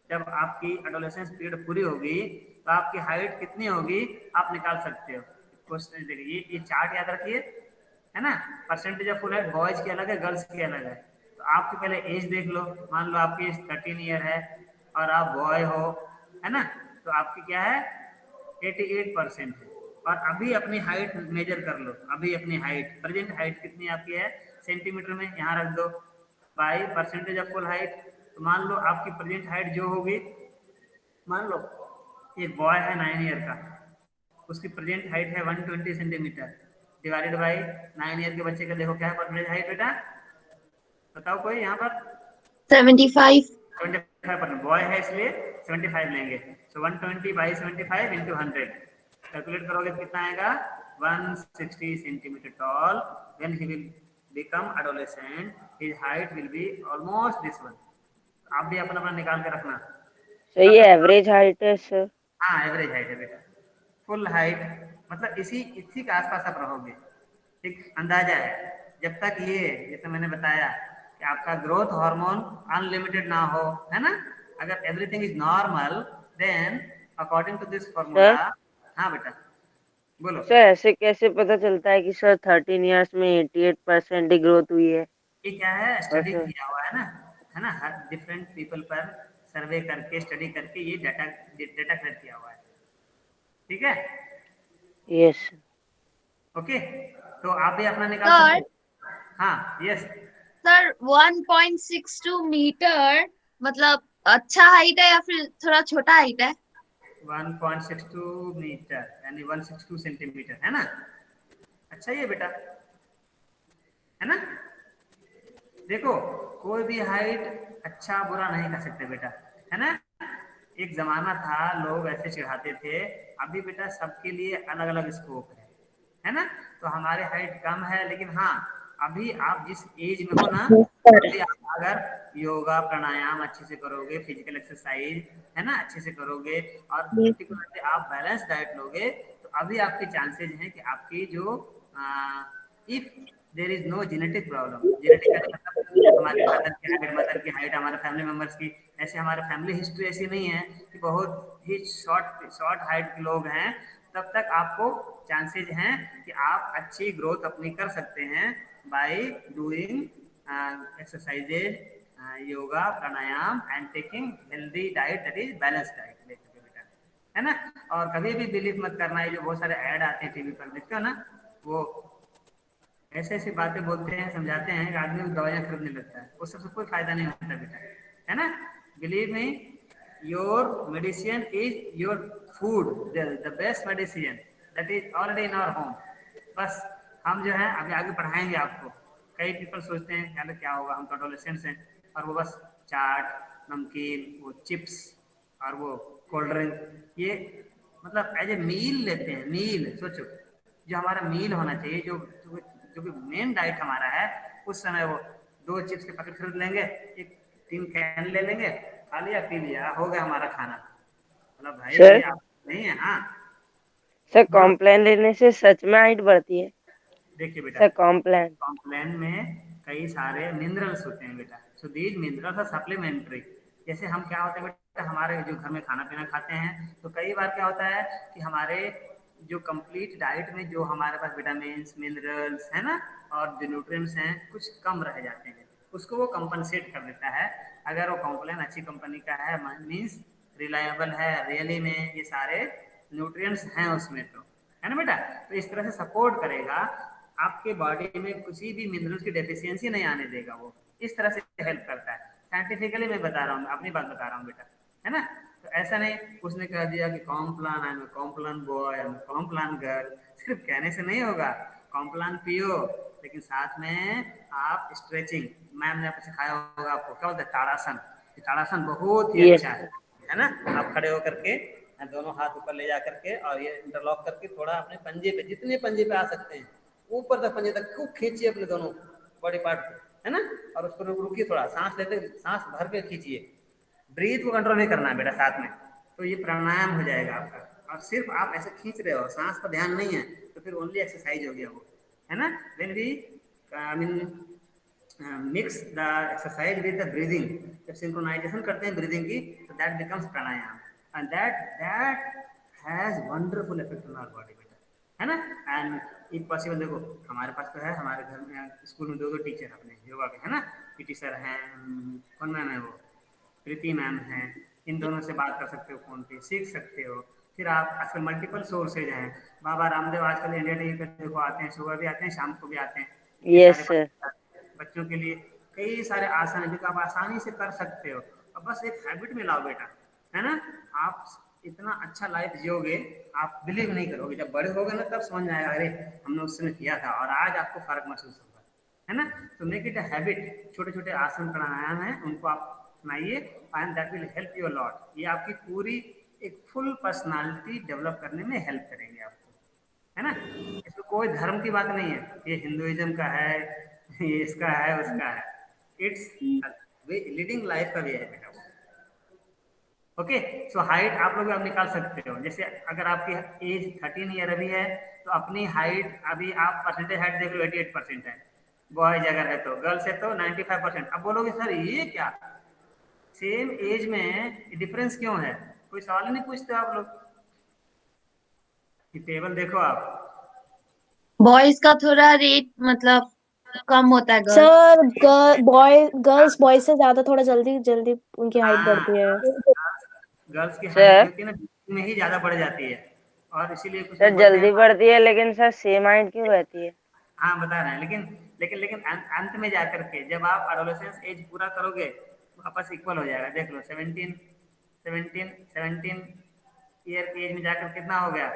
जब आपकी एडोलेसेंस पीरियड पूरी होगी तो आपकी हाइट कितनी होगी आप निकाल सकते हो। क्वेश्चन देखिए, ये चार्ट याद रखिए, है ना। Percentage of full height boys की अलग है, गर्ल्स की अलग है। तो आपकी पहले एज देख लो, मान लो आपकी एज 13 ईयर है और आप बॉय हो, है ना, तो आपकी क्या है 88% है। और अभी अपनी हाइट मेजर कर लो, अभी अपनी हाइट प्रेजेंट हाइट कितनी आपकी है सेंटीमीटर में, यहाँ रख दो by percentage of full height. तो मान लो आपकी प्रेजेंट हाइट जो होगी, मान लो एक बॉय है 9 ईयर का, उसकी प्रेजेंट हाइट है 120 सेंटीमीटर, डिवाइडेड बाई 9 ईयर के बच्चे का देखो क्या है प्रेजेंट हाइट बेटा, बताओ कोई यहाँ पर। 75. 75%, बॉय है इसलिए 75 लेंगे। सो 120 बाई 75 इंटू 100 कैलकुलेट करोगे तो कितना आएगा 160 centimetre toll. When he will become adolescent his height will be almost this one. आप भी अपना अपना निकाल के रखना। सर ये एवरेज हाइट है सर? हाँ एवरेज हाइट है बेटा, फुल हाइट मतलब इसी इसी के आसपास आप रहोगे। ठीक अंदाजा है, जब तक ये जैसे मैंने बताया कि आपका ग्रोथ हार्मोन अनलिमिटेड ना हो, है ना, अगर everything is normal then according to this formula. Sir हाँ बेटा बोलो। सर ऐसे कैसे पता चलता है कि सर 13 इयर्स में 88% ही ग्रोथ हुई है? ये क्या है और स्टडी सर किया हुआ है ना, हर डिफरेंट पीपल पर सर्वे करके स्टडी करके ये डाटा डेटा कलेक्ट किया हुआ है। ठीक है, यस ओके, तो आप भी अपना निकाल सकते Sir, हो। हाँ यस, sir, 1.62 मीटर मतलब अच्छा हाइट है या फिर थोड़ा छोटा हाइट है? 1.62 मीटर यानी 162 सेंटीमीटर है ना। अच्छा ये बेटा, है ना, देखो कोई भी हाइट अच्छा बुरा नहीं कर सकते बेटा, है ना। एक जमाना था लोग ऐसे चिढ़ाते थे, अभी बेटा सबके लिए अलग अलग स्कोप है ना। तो हमारे हाइट कम है लेकिन हाँ अभी आप जिस एज में हो ना, अभी आप अगर योगा प्राणायाम अच्छे से करोगे, फिजिकल एक्सरसाइज है ना अच्छे से करोगे और पर्टिकुलरली आप बैलेंस डाइट लोगे, तो अभी आपके चांसेस हैं कि आपकी जो if there is no genetic problem, genetically मतलब हमारे फादर की हाइट मदर की हाइट हमारे फैमिली मेंबर्स की, ऐसे हमारे फैमिली हिस्ट्री ऐसी नहीं है कि बहुत ही शॉर्ट शॉर्ट हाइट के लोग हैं, तब तक आपको चांसेस हैं कि आप अच्छी ग्रोथ अपनी कर सकते हैं by doing exercises, yoga pranayama and taking healthy diet that is balance diet लेकर बेटा, है ना। और कभी भी बिलीव मत करना है जो बहुत सारे ऐड आते हैं टीवी पर देखते हो ना, वो ऐसे ऐसी बातें बोलते हैं समझाते हैं कि आदमी दवाइयाँ खरीदने लगता है, उस सबसे कोई फायदा नहीं होता बेटा, है ना। Believe me, your medicine is your food, the best medicine that is already in our home. बस हम जो है अभी आगे पढ़ाएंगे आपको। कई पीपल सोचते हैं क्या क्या होगा, हम तो एडोलेसेंट्स हैं और वो बस चाट नमकीन वो चिप्स और वो कोल्ड ड्रिंक ये मतलब एज ए मील लेते हैं। मील सोचो, जो हमारा मील होना चाहिए, जो कि मेन डाइट हमारा है, उस समय वो 2 चिप्स के पैकेट खरीद लेंगे, एक 3 कैन ले लेंगे, खा लिया पी लिया, हो गया हमारा खाना। मतलब भाई सर। ये आप नहीं है। हाँ सर बोलो। कॉम्प्लान लेने से सच में हाइट बढ़ती है? देखिए बेटा, सर कॉम्प्लान। कॉम्प्लान में कई सारे मिनरल्स होते हैं बेटा, so these minerals are supplementary. जैसे हम क्या होते हैं बेटा, हमारे जो घर में खाना पीना खाते हैं तो कई बार क्या होता है कि हमारे जो कंप्लीट डाइट में जो हमारे पास विटामिन मिनरल्स है ना और जो न्यूट्रिएंट्स हैं कुछ कम रह जाते हैं, उसको वो कंपनसेट कर देता है। अगर वो कॉम्प्लान अच्छी कंपनी का है मीन्स रिलायबल है, रियली में ये सारे न्यूट्रिएंट्स हैं उसमें, तो है ना बेटा। तो इस तरह से सपोर्ट करेगा आपके बॉडी में, किसी भी मिनरल्स की डेफिशिएंसी नहीं आने देगा वो, इस तरह से हेल्प करता है। साइंटिफिकली मैं बता रहा हूँ, अपनी बात बता रहा हूँ बेटा, है ना। तो ऐसा नहीं उसने कह दिया कि Complan I am Complan boy I am Complan girl, सिर्फ कहने से नहीं होगा। कॉम्प्लान पियो लेकिन साथ में आप स्ट्रेचिंग, मैम ने आपको सिखाया होगा, आपको क्या बोलते हैं ताड़ासन, ये ताड़ासन बहुत ही यस अच्छा सर। है ना। आप खड़े होकर के दोनों हाथ ऊपर ले जा करके और ये इंटरलॉक करके थोड़ा अपने पंजे पे, जितने पंजे पे आ सकते हैं ऊपर तक पंजे तक खूब खींचिए अपने दोनों बॉडी पार्ट को, है ना। और उस पर रुकिए, थोड़ा सांस लेते सांस भर के खींचिए, ब्रीथ को कंट्रोल नहीं करना है बेटा साथ में, तो ये प्राणायाम हो जाएगा आपका। और सिर्फ आप ऐसे खींच रहे हो, सांस पर ध्यान नहीं है, तो फिर ओनली एक्सरसाइज हो गया वो, है ना। When we I mean mix the exercise with the breathing. जब सिंक्रोनाइजेशन करते हैं ब्रीदिंग की तो that becomes pranayama and that has wonderful effect on our body बेटा, है ना। एंड इफ पॉसिबल देखो हमारे पास तो है, हमारे घर में स्कूल में दो टीचर अपने योगा के, है ना। पीटी सर हैं, कौन मैम है वो, प्रीति मैम हैं। इन दोनों से बात कर सकते हो, फोन पे सीख सकते हो। फिर आप आजकल मल्टीपल सोर्सेज हैं। बाबा रामदेव आजकल इंडिया टीवी पे देखो आते हैं, सुबह भी आते हैं शाम को भी आते हैं। इतने यस सारे सर। बच्चों के लिए कई सारे आसन है जो आप आसानी से कर सकते हो। अब बस एक हैबिट में लाओ बेटा, है ना। आप इतना अच्छा लाइफ जियोगे, आप बिलीव नहीं करोगे। जब बड़े होगे ना तब समझ में आएगा, अरे हमने उस समय किया था और आज आपको फर्क महसूस होगा, है ना। तो मेक इट अ हैबिट। छोटे छोटे आसन प्राणायाम हैं उनको आप अपनाइए and that will help you a lot. ये आपकी पूरी एक फुल पर्सनालिटी डेवलप करने में हेल्प करेंगे आपको, है ना। इसमें कोई धर्म की बात नहीं है, ये हिंदुइज्म का है, ये इसका है उसका है। इट्स लीडिंग लाइफ का वे है बेटा वो। ओके, सो हाइट आप लोग अब निकाल सकते हो। जैसे अगर आपकी एज 13 ईयर अभी है तो अपनी हाइट अभी आप परसेंटेज हाइट देख लो 88% है। बॉयज अगर है तो, गर्ल्स है तो 95%। अब बोलोगे सर ये क्या, सेम एज में डिफरेंस क्यों है? कोई सवाल ही नहीं पूछते आप लोग। ये टेबल देखो आप। बॉयज का थोड़ा रेट मतलब कम होता है गर्ल्स। सर गर्ल्स बॉयज से ज्यादा थोड़ा जल्दी जल्दी उनकी हाइट हाँ, बढ़ती है। गर्ल्स की हाइट सर क्योंकि ना में ही ज्यादा बढ़ जाती है और इसीलिए कुछ सर लोग बोलते हैं। जल्दी बढ़ती है लेकिन सर सेम हाइट क्यों रहती है? हाँ बता रहे हैं, लेकिन अंत में जाकर के जब आप एडोलेसेंस एज पूरा करोगे तो आपस इक्वल हो जाएगा। देख लो 17 ईयर की एज में जाकर कितना हो गया,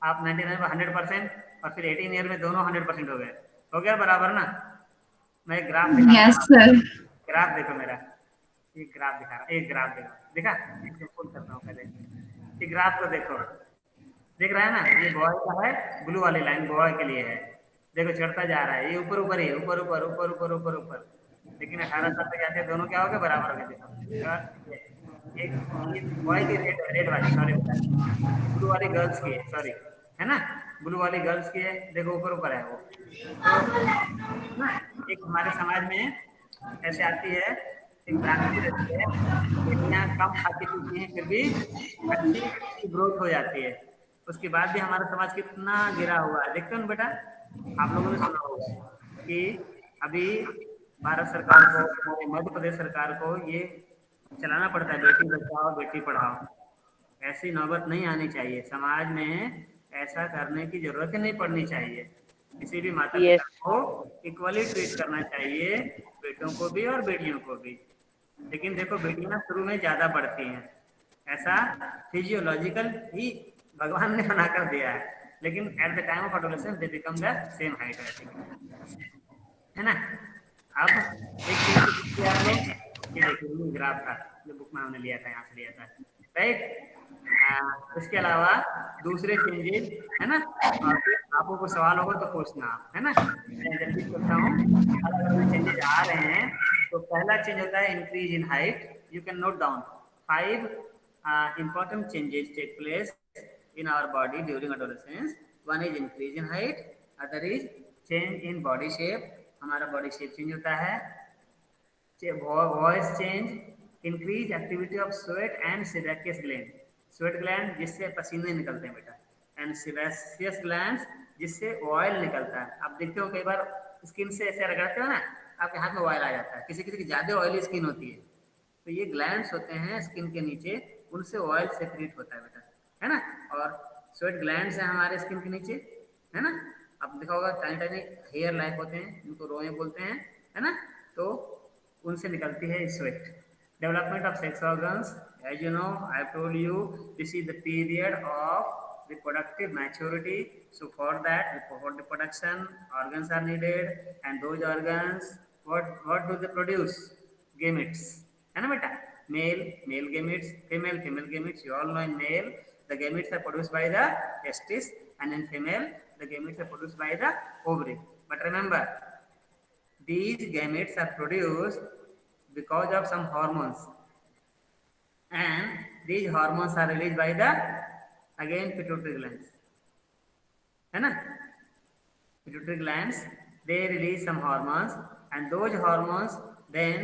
आप 99 में 100% और फिर 18 ईयर में दोनों 100% हो गया बराबर ना। मैं एक ग्राफ दिखाता यस हूँ सर। आपको। ग्राफ देखो मेरा, एक ग्राफ दिखा रहा, एक ग्राफ देखो, देखा, इसको फुल करता हूँ पहले। ये ग्राफ को देखो, देख रहा है ना, ये बॉय का है, ब्लू वाली लाइन बॉय के लिए है। देखो चढ़ता जा रहा है, ये ऊपर ऊपर ही है, ऊपर ऊपर ऊपर ऊपर ऊपर ऊपर। लेकिन 18 साल तक जाते हैं दोनों क्या हो गए, बराबर हो गए। देखो एक ये बॉय की रेड रेड वाली, सॉरी बेटा, ब्लू वाली गर्ल्स की है, सॉरी, है ना। ब्लू वाली गर्ल्स की है, देखो ऊपर ऊपर है वो। तो ना एक हमारे समाज में ऐसे आती है, एक भ्रांति रहती है, बेटियां कम खाती पीती हैं फिर भी अच्छी ग्रोथ हो जाती है। उसके बाद भी हमारा समाज कितना गिरा हुआ है, देखते हो ना बेटा। आप लोगों ने सुना होगा कि अभी भारत सरकार को, हमारे मध्य प्रदेश सरकार को ये चलाना पड़ता है, बेटी बचाओ बेटी पढ़ाओ। ऐसी नौबत नहीं आनी चाहिए समाज में, ऐसा करने की जरूरत ही नहीं पड़नी चाहिए। किसी भी माता पिता यस। को इक्वली ट्रीट करना चाहिए, बेटों को भी और बेटियों को भी। लेकिन देखो बेटियां शुरू में ज्यादा बढ़ती हैं, ऐसा फिजियोलॉजिकल ही भगवान ने बना कर दिया है। लेकिन at the time of adolescence they become the same height रहती है ना। अब एक चीज तो देखिए आप लोग, ये देखिए ये ग्राफ था जो बुक में हमने लिया था, यहाँ से लिया था, राइट। इसके अलावा दूसरे चेंजेस, है ना। और फिर आपको कोई सवाल होगा तो पूछना आप, है ना। मैं जल्दी करता हूँ। अलग अलग चेंजेस आ रहे हैं। तो पहला चेंज होता है increase in height. You can note down 5 important changes take place in our body during adolescence. One is increase in height, other is change in body shape. हमारा बॉडी शेप चेंज होता है। Voice change, increase activity of sweat and sebaceous gland. Sweat gland जिससे पसीने निकलते हैं बेटा, and sebaceous gland जिससे oil निकलता है। आप देखते हो कई बार स्किन से ऐसे रगड़ते हो ना, आपके हाथ में ऑयल आ जाता है। किसी किसी की ज्यादा ऑयली स्किन होती है तो ये ग्लैंड्स होते हैं स्किन के नीचे, उनसे ऑयल सेक्रेट होता है बेटा, है ना। और स्वेट ग्लैंड्स हैं हमारे स्किन के नीचे, है ना। आप देखा होगा टाइनी टाइनी हेयर लाइक होते हैं, जिनको रोए बोलते हैं, है ना। तो उनसे निकलती है sweat. Development of sex organs, as you know I told you, this is the period of reproductive maturity. So for that, for the production, organs are needed, and those organs, what do they produce? Gametes, है ना बेटा। Male gametes, female gametes. You all know in male the gametes are produced by the testis, and in female the gametes are produced by the ovary. But remember, these gametes are produced because of some hormones, and these hormones are released by the again pituitary glands, है ना। pituitary glands they release some hormones, and those hormones then,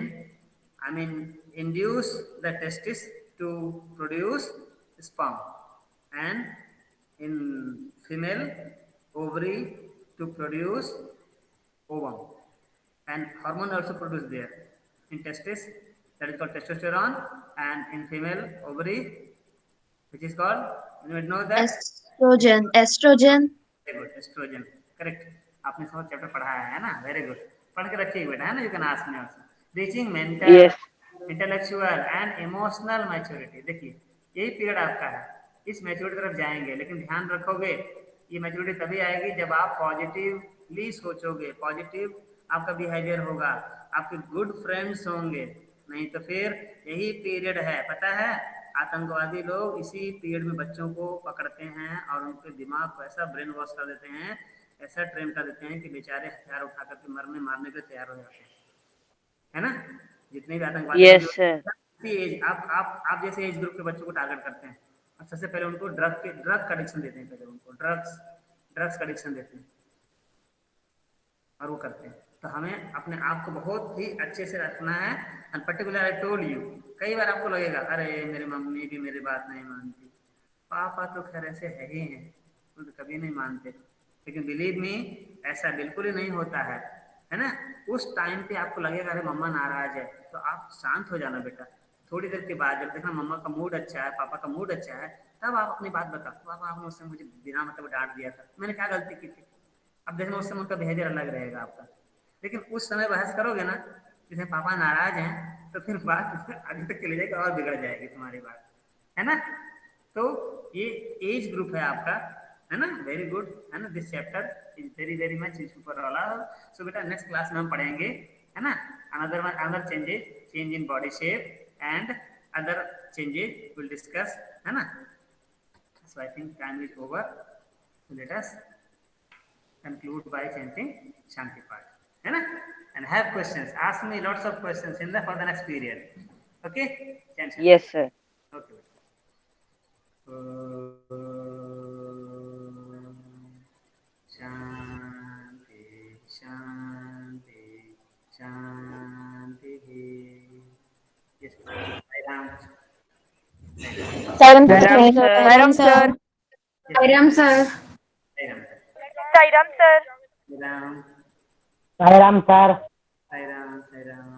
induce the testis to produce sperm, and in female ovary to produce ovum, and hormone also produced there in testis, that is called testosterone, and in female ovary, which is called, you know that? Estrogen. Very good, estrogen, correct. आपने समझ chapter पढ़ाया है ना, very good, पढ़ के रखिए बेटा, है ना। You can ask me also. Reaching mental, Yes. Intellectual and emotional maturity, देखिए यही पीरियड आपका है, इस मैच्योरिटी तरफ जाएंगे, लेकिन ध्यान रखोगे ये मैच्योरिटी तभी आएगी जब आप पॉजिटिवली सोचोगे, पॉजिटिव आपका बिहेवियर होगा, आपके गुड फ्रेंड्स होंगे, नहीं तो फिर यही पीरियड है, पता है आतंकवादी लोग इसी पीरियड में बच्चों को पकड़ते हैं और उनके दिमाग को ऐसा ब्रेन वॉश कर देते हैं, ऐसा ट्रेन कर देते हैं कि बेचारे हथियार उठा करके मारने के तैयार हो जाते हैं, है ना। जितने भी आतंकवादी Yes, sir. एज आप जैसे एज ग्रुप के बच्चों को टारगेट करते हैं, और सबसे पहले उनको ड्रग का एडिक्शन देते हैं, पहले उनको ड्रग्स का एडिक्शन देते हैं और वो करते हैं। तो हमें अपने आप को बहुत ही अच्छे से रखना है, and particular I told you, कई बार आपको लगेगा अरे मेरी मम्मी भी मेरी बात नहीं मानती, पापा तो खैर ऐसे है ही हैं, वो तो कभी नहीं मानते, लेकिन बिलीव मी ऐसा बिल्कुल ही नहीं होता है ना। उस टाइम पे आपको लगेगा अरे मम्मा नाराज है, तो आप शांत हो जाना बेटा, थोड़ी देर के बाद जब देखना मम्मा का मूड अच्छा है, पापा का मूड अच्छा है, तब आप अपनी बात बताओ, पापा आपने उससे मुझे बिना मतलब डांट दिया था, मैंने क्या गलती की थी। अब देखना उस समय उनका बिहेवियर अलग रहेगा आपका, लेकिन उस समय बहस करोगे ना, जैसे पापा नाराज हैं, तो फिर बात आगे तक चली जाएगी और बिगड़ जाएगी तुम्हारी बात, है ना। तो ये एज ग्रुप है आपका, है ना, वेरी गुड, है ना। This chapter is very very much useful for all. So बेटा नेक्स्ट क्लास में हम पढ़ेंगे, है ना, another change in body shape and other changes will discuss, है ना। So I think time is over, so let us conclude by chanting Shanti Path, है ना, and have questions, ask me lots of questions in the for the next period, okay, chant Shanti. Yes, sir. Okay. Shanti Shanti Shanti। Yes, Sai Ram, Sairam sir. Sairam, sir. Sairam sir. Sairam sir. Sai Ram, Sairam sir. Sai Ram, Sairam sir. Sai Ram, Sai Ram।